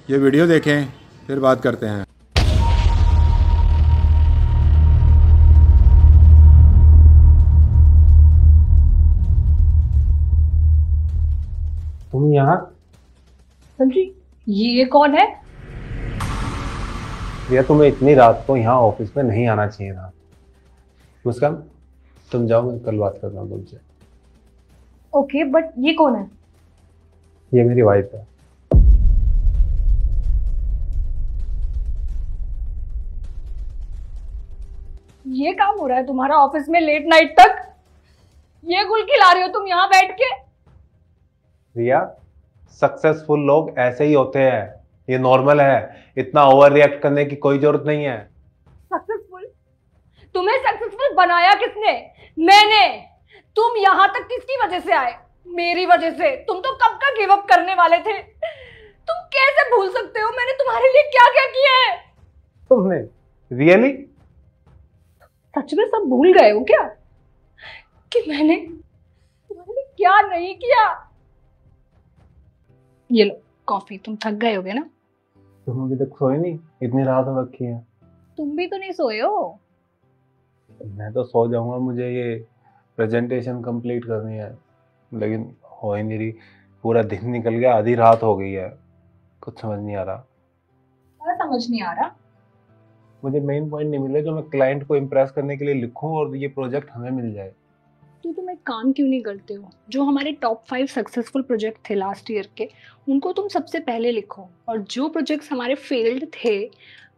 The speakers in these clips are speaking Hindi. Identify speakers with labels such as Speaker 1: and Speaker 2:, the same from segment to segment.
Speaker 1: ये वीडियो देखें, फिर बात करते हैं।
Speaker 2: तुम यहाँ?
Speaker 3: हाँ जी। ये कौन है?
Speaker 2: भैया तुम्हें इतनी रात को यहाँ ऑफिस में नहीं आना चाहिए था। मुस्कान, तुम जाओ, मैं कल बात करता हूँ तुमसे।
Speaker 3: ओके, बट ये कौन है?
Speaker 2: ये मेरी वाइफ है।
Speaker 3: ये काम हो रहा है तुम्हारा ऑफिस में लेट नाइट तक? ये गुल खिला रहे हो तुम यहाँ बैठ के?
Speaker 2: रिया, सक्सेसफुल लोग ऐसे ही होते हैं, ये नॉर्मल है। इतना ओवर रिएक्ट करने की कोई जरूरत नहीं है।
Speaker 3: सक्सेसफुल? तुम्हें सक्सेसफुल बनाया किसने? मैंने। तुम यहाँ तक किसकी वजह से आए? मेरी वजह से। तुम तो कब का गिव अप करने वाले थे। तुम कैसे भूल सकते हो मैंने तुम्हारे लिए क्या क्या किया है?
Speaker 2: तुमने रियली?
Speaker 3: सच में सब भूल गए हो क्या? कि मैंने तुम्हारे लिए क्या नहीं किया? ये लो कॉफी, तुम थक गए होगे ना?
Speaker 2: तुम अभी तक सोए नहीं? इतनी रात हो रखी है।
Speaker 3: तुम भी तो नहीं सोए हो।
Speaker 2: मैं तो सो जाऊंगा, मुझे ये प्रेजेंटेशन कंप्लीट करनी है, लेकिन हो ही नहीं रही। पूरा दिन निकल गया, आधी रात हो गई है, कुछ समझ नहीं आ रहा।
Speaker 3: क्या समझ नहीं आ रहा?
Speaker 2: मुझे मेन पॉइंट नहीं मिले जो मैं क्लाइंट को इम्प्रेस करने के लिए लिखूं और ये प्रोजेक्ट हमें मिल जाए।
Speaker 3: तो तुम एक काम क्यों नहीं करते हो? जो हमारे टॉप 5 सक्सेसफुल प्रोजेक्ट थे लास्ट ईयर के, उनको तुम सबसे पहले लिखो, और जो प्रोजेक्ट्स हमारे फेल्ड थे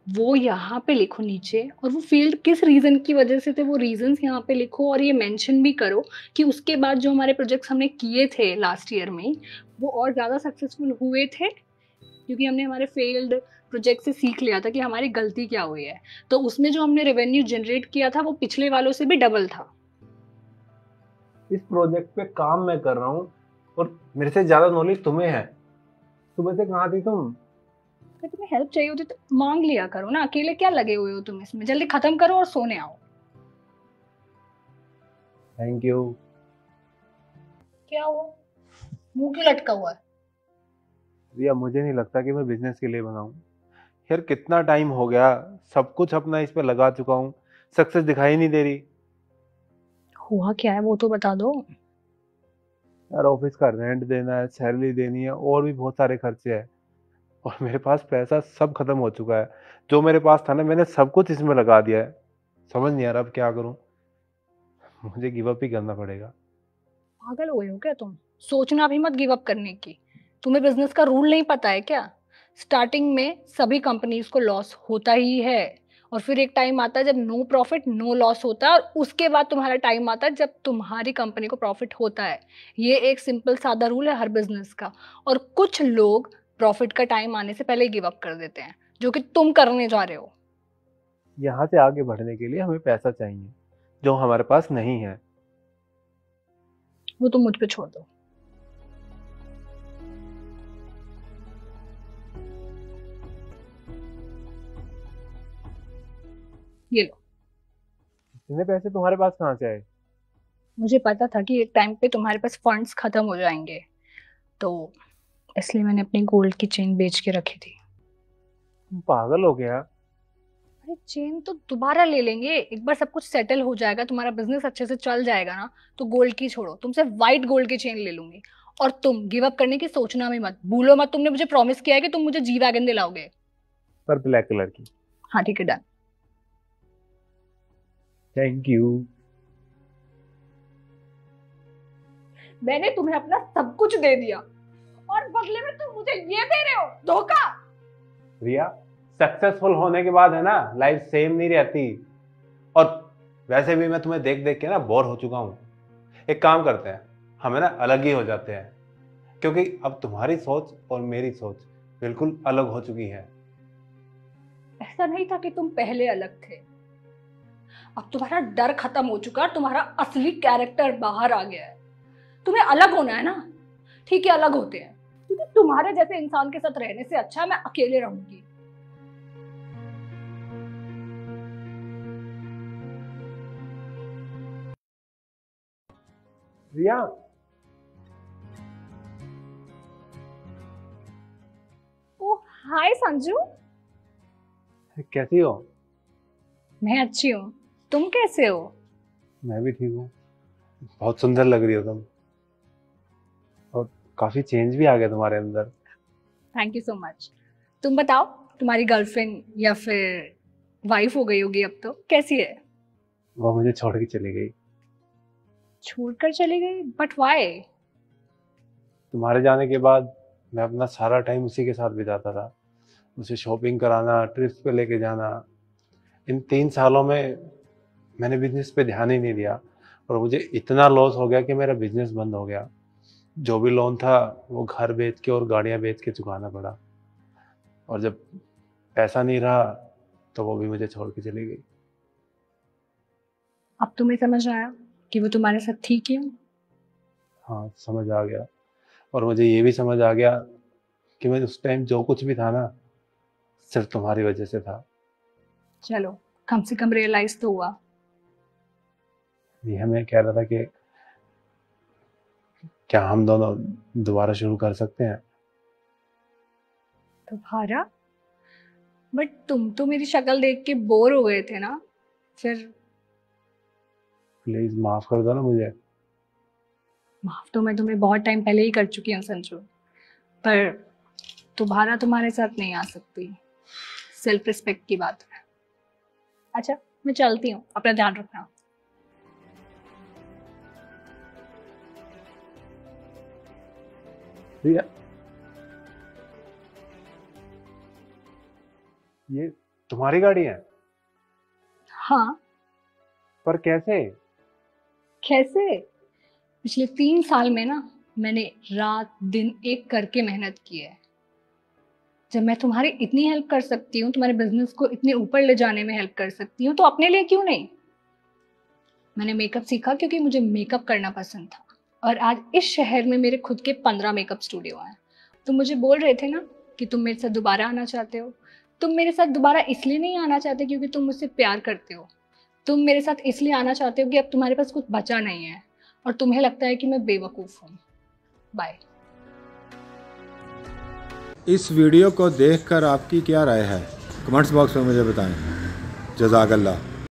Speaker 3: वो यहाँ पे लिखो नीचे, और वो फेल्ड किस रीजन की वजह से थे वो रीजंस यहाँ पे लिखो, और ये मेंशन भी करो कि उसके बाद जो हमारे प्रोजेक्ट्स हमने किए थे लास्ट ईयर में वो और ज़्यादा सक्सेसफुल हुए थे, क्योंकि हमने हमारे फेल्ड प्रोजेक्ट से सीख लिया था कि हमारी गलती क्या हुई है। तो उसमें जो हमने रेवेन्यू जनरेट किया था वो पिछले वालों से भी डबल था।
Speaker 2: इस प्रोजेक्ट पे काम मैं कर रहा हूँ और मेरे से ज्यादा नॉलेज तुम्हें है। सुबह से कहाँ थी तुम?
Speaker 3: अगर तुम्हें हेल्प चाहिए होती तो मांग लिया करो ना, अकेले क्या लगे हुए हो तुम इसमें? जल्दी खत्म करो और सोने आओ।
Speaker 2: Thank you.
Speaker 3: क्या हुआ? मुंह क्यों लटका हुआ है?
Speaker 2: रिया, मुझे नहीं लगता कि मैं बिजनेस के लिए बना हूँ। यार कितना टाइम हो गया, सब कुछ अपना इस पे लगा चुका हूँ, सक्सेस दिखाई नहीं दे रही।
Speaker 3: हुआ क्या है वो तो बता दो।
Speaker 2: यार ऑफिस का रेंट देना है, सैलरी देनी है, और भी बहुत सारे खर्चे हैं। और मेरे पास पैसा सब खत्म हो चुका है। जो मेरे पास था ना, मैंने सब कुछ इसमें लगा दिया है। समझ नहीं आ रहा अब क्या करूँ। मुझे गिव अप ही करना पड़ेगा।
Speaker 3: पागल हो गए हो क्या तुम? सोचना भी मत गिव अप करने की। तुम्हें बिजनेस का रूल नहीं पता है क्या? स्टार्टिंग में सभी कंपनीज को लॉस होता ही है, और फिर एक टाइम आता है जब नो प्रॉफिट नो लॉस होता है, और उसके बाद तुम्हारा टाइम आता है जब तुम्हारी कंपनी को प्रॉफिट होता है। ये एक सिंपल सादा रूल है हर बिजनेस का। और कुछ लोग प्रॉफिट का टाइम आने से पहले गिव अप कर देते हैं, जो कि तुम करने जा रहे हो।
Speaker 2: यहाँ से आगे बढ़ने के लिए हमें पैसा चाहिए, जो हमारे पास नहीं है।
Speaker 3: वो तुम मुझ पे छोड़ दो। ये लो।
Speaker 2: इतने पैसे तुम्हारे पास कहाँ से आए?
Speaker 3: मुझे पता था कि एक टाइम पे तुम्हारे पास फंड्स खत्म हो जाएंगे, तो इसलिए मैंने अपनी गोल्ड की चेन बेच के रखी थी।
Speaker 2: तुम पागल हो गया?
Speaker 3: अरे चेन तो दोबारा ले लेंगे, एक बार सब कुछ सेटल हो जाएगा, तुम्हारा बिजनेस अच्छे से चल जाएगा ना, तो गोल्ड की छोड़ो, तुमसे वाइट गोल्ड की चेन ले लूंगी। और तुम गिव अप करने की सोचना भी मत, भूलो मत, तुमने मुझे प्रॉमिस किया है कि तुम मुझे जी वैगन दिलाओगे।
Speaker 2: पर ब्लैक कलर की।
Speaker 3: हाँ ठीक है, डन।
Speaker 2: Thank you.
Speaker 3: मैंने तुम्हें अपना सब कुछ दे दिया, और बदले में तुम मुझे ये दे रहे हो, धोखा।
Speaker 2: रिया, सक्सेसफुल होने के बाद है ना, लाइफ सेम नहीं रहती। और वैसे भी मैं तुम्हें देख देख के ना बोर हो चुका हूँ। एक काम करते हैं, हमें ना अलग ही हो जाते हैं, क्योंकि अब तुम्हारी सोच और मेरी सोच बिल्कुल अलग हो चुकी है।
Speaker 3: ऐसा नहीं था कि तुम पहले अलग थे। अब तुम्हारा डर खत्म हो चुका है, तुम्हारा असली कैरेक्टर बाहर आ गया है। तुम्हें अलग होना है ना? ठीक है, अलग होते हैं, क्योंकि तुम्हारे जैसे इंसान के साथ रहने से अच्छा है मैं अकेले रहूंगी।
Speaker 2: रिया,
Speaker 3: ओ हाय संजू।
Speaker 2: कैसी हो?
Speaker 3: मैं अच्छी हूँ, तुम कैसे हो?
Speaker 2: मैं भी ठीक हूँ। बहुत सुंदर लग रही हो तुम, और काफी चेंज भी आ गया तुम्हारे अंदर।
Speaker 3: Thank you so much. तुम बताओ, तुम्हारी गर्लफ्रेंड या फिर वाइफ हो गई होगी अब तो, कैसी है?
Speaker 2: वो मुझे छोड़ के चली गई।
Speaker 3: छोड़कर चली गई? But why?
Speaker 2: तुम्हारे जाने के बाद मैं अपना सारा टाइम उसी के साथ बिताता था। उसे शॉपिंग कराना, ट्रिप्स पे लेके जाना। इन 3 सालों में मैंने बिजनेस पे ध्यान ही नहीं दिया, और मुझे इतना लॉस हो गया कि मेरा बिजनेस बंद हो गया। जो भी लोन था वो घर बेच के और गाड़ियां बेच के चुकाना पड़ा, और जब पैसा नहीं रहा तो वो भी मुझे छोड़ के चली गई।
Speaker 3: अब तुम्हें समझ आया कि वो तुम्हारे साथ थी क्यों?
Speaker 2: हाँ, समझ आ गया। और मुझे ये भी समझ आ गया कि मैं उस टाइम जो कुछ भी था ना, सिर्फ तुम्हारी वजह से था।
Speaker 3: चलो, कम से कम रियलाइज तो हुआ।
Speaker 2: ये मैं कह रहा था कि क्या हम दोनों दोबारा शुरू कर सकते हैं?
Speaker 3: तुम्हारा? बट तुम तो मेरी शक्ल देख के बोर हो गए थे ना, फिर?
Speaker 2: प्लीज माफ कर दो ना मुझे।
Speaker 3: माफ तो मैं तुम्हें बहुत टाइम पहले ही कर चुकी हूँ संजू, पर दोबारा तुम्हारे साथ नहीं आ सकती। सेल्फ रिस्पेक्ट की बात है। अच्छा, मैं चलती हूँ, अपना ध्यान रखना।
Speaker 2: ठीक है। ये तुम्हारी गाड़ी है?
Speaker 3: हाँ।
Speaker 2: पर कैसे?
Speaker 3: कैसे? पिछले 3 साल में ना, मैंने रात दिन एक करके मेहनत की है। जब मैं तुम्हारी इतनी हेल्प कर सकती हूँ, तुम्हारे बिजनेस को इतने ऊपर ले जाने में हेल्प कर सकती हूँ, तो अपने लिए क्यों नहीं? मैंने मेकअप सीखा क्योंकि मुझे मेकअप करना पसंद था, और आज इस शहर में मेरे खुद के 15 मेकअप स्टूडियो हैं। तुम मुझे बोल रहे थे ना कि तुम मेरे साथ दोबारा आना चाहते हो। तुम मेरे साथ दोबारा इसलिए नहीं आना चाहते क्योंकि तुम मुझसे प्यार करते हो। तुम मेरे साथ इसलिए आना चाहते हो कि अब तुम्हारे पास कुछ बचा नहीं है, और तुम्हें लगता है कि मैं बेवकूफ़ हूँ। बाय।
Speaker 1: इस वीडियो को देखकर आपकी क्या राय है? कमेंट्स बॉक्स में मुझे बताएं। जज़ाकल्लाह।